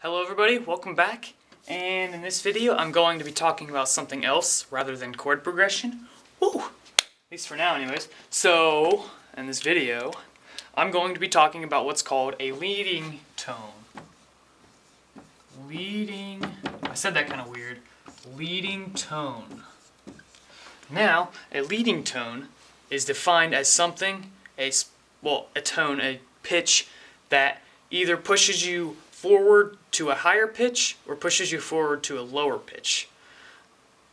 Hello everybody, welcome back, and in this video I'm going to be talking about something else rather than chord progression. Woo! At least for now anyways. So, in this video, I'm going to be talking about what's called a leading tone. I said that kind of weird. Leading tone. Now, a leading tone is defined as something, a tone, a pitch that either pushes you forward to a higher pitch or pushes you forward to a lower pitch.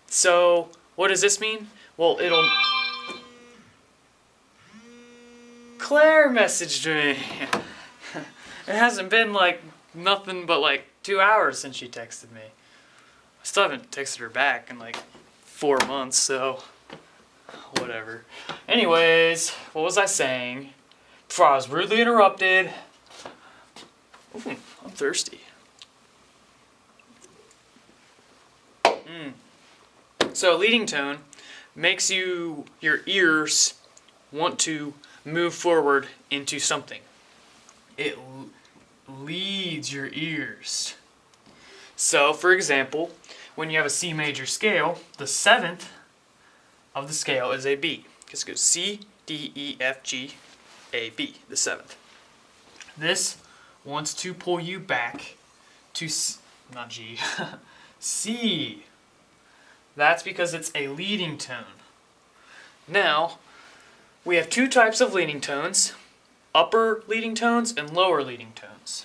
So, what does this mean? Well, Claire messaged me. It hasn't been nothing but 2 hours since she texted me. I still haven't texted her back in 4 months, so whatever. Anyways, what was I saying? Before I was rudely interrupted. Ooh, I'm thirsty. So a leading tone makes your ears want to move forward into something. It leads your ears. So, for example, when you have a C major scale, the 7th of the scale is a B. Because it goes C, D, E, F, G, A, B, the 7th. This wants to pull you back to not G, C. That's because it's a leading tone. Now, we have two types of leading tones, upper leading tones and lower leading tones.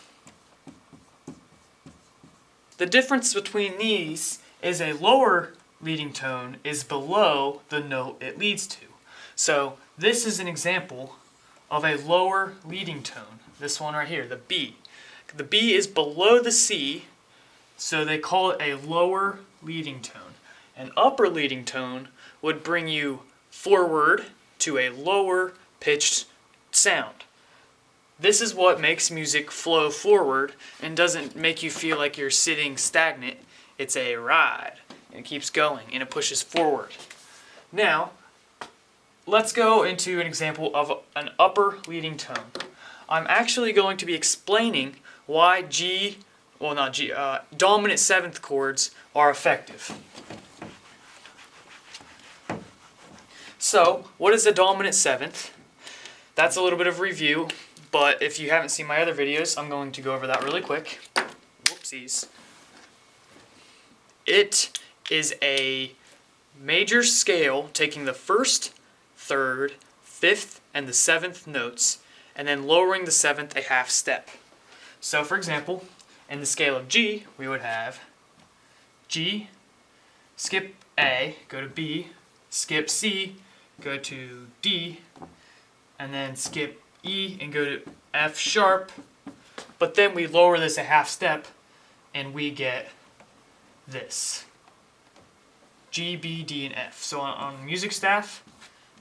The difference between these is a lower leading tone is below the note it leads to. So, this is an example of a lower leading tone. This one right here, the B. The B is below the C, so they call it a lower leading tone. An upper leading tone would bring you forward to a lower pitched sound. This is what makes music flow forward and doesn't make you feel like you're sitting stagnant. It's a ride, and it keeps going, and it pushes forward. Now, let's go into an example of an upper leading tone. I'm actually going to be explaining why dominant 7th chords are effective. So, what is a dominant 7th? That's a little bit of review, but if you haven't seen my other videos, I'm going to go over that really quick. Whoopsies. It is a major scale taking the 1st, 3rd, 5th, and the 7th notes, and then lowering the 7th a half step. So, for example, in the scale of G, we would have G, skip A, go to B, skip C, go to D, and then skip E and go to F sharp, but then we lower this a half step and we get this. G, B, D, and F. So on music staff,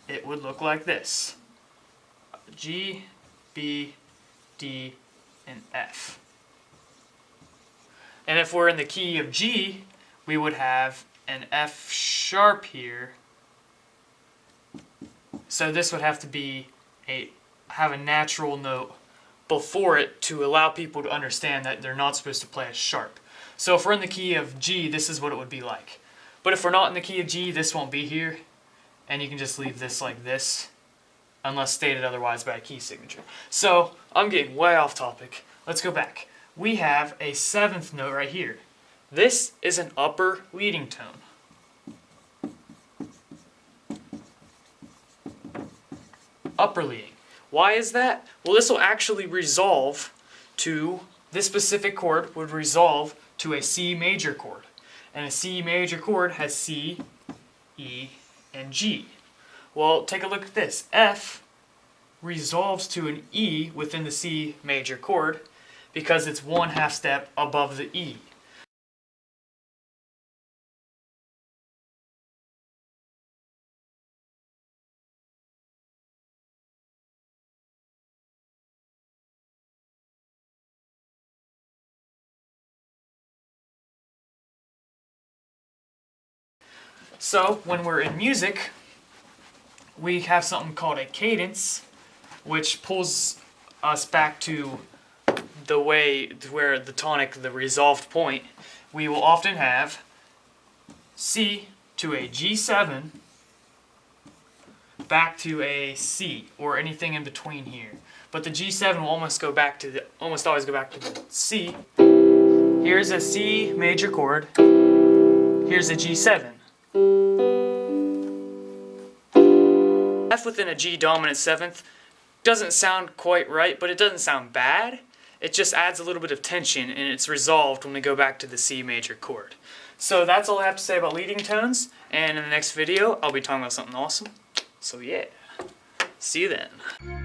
it would look like this. G, B, D, and F. And if we're in the key of G, we would have an F sharp here. So this would have to have a natural note before it to allow people to understand that they're not supposed to play a sharp. So if we're in the key of G, this is what it would be like. But if we're not in the key of G, this won't be here. And you can just leave this like this, unless stated otherwise by a key signature. So I'm getting way off topic. Let's go back. We have a 7th note right here. This is an upper leading tone. Upper leading. Why is that? Well, this will actually resolve to, this specific chord would resolve to a C major chord. And a C major chord has C, E, and G. Well, take a look at this. F resolves to an E within the C major chord because it's one half step above the E. So, when we're in music, we have something called a cadence, which pulls us back to the way where the tonic, the resolved point, we will often have C to a G7 back to a C, or anything in between here. But the G7 will almost always go back to the C. Here's a C major chord. Here's a G7. F within a G dominant seventh doesn't sound quite right, but it doesn't sound bad. It just adds a little bit of tension, and it's resolved when we go back to the C major chord. So that's all I have to say about leading tones, and in the next video I'll be talking about something awesome. So yeah, see you then.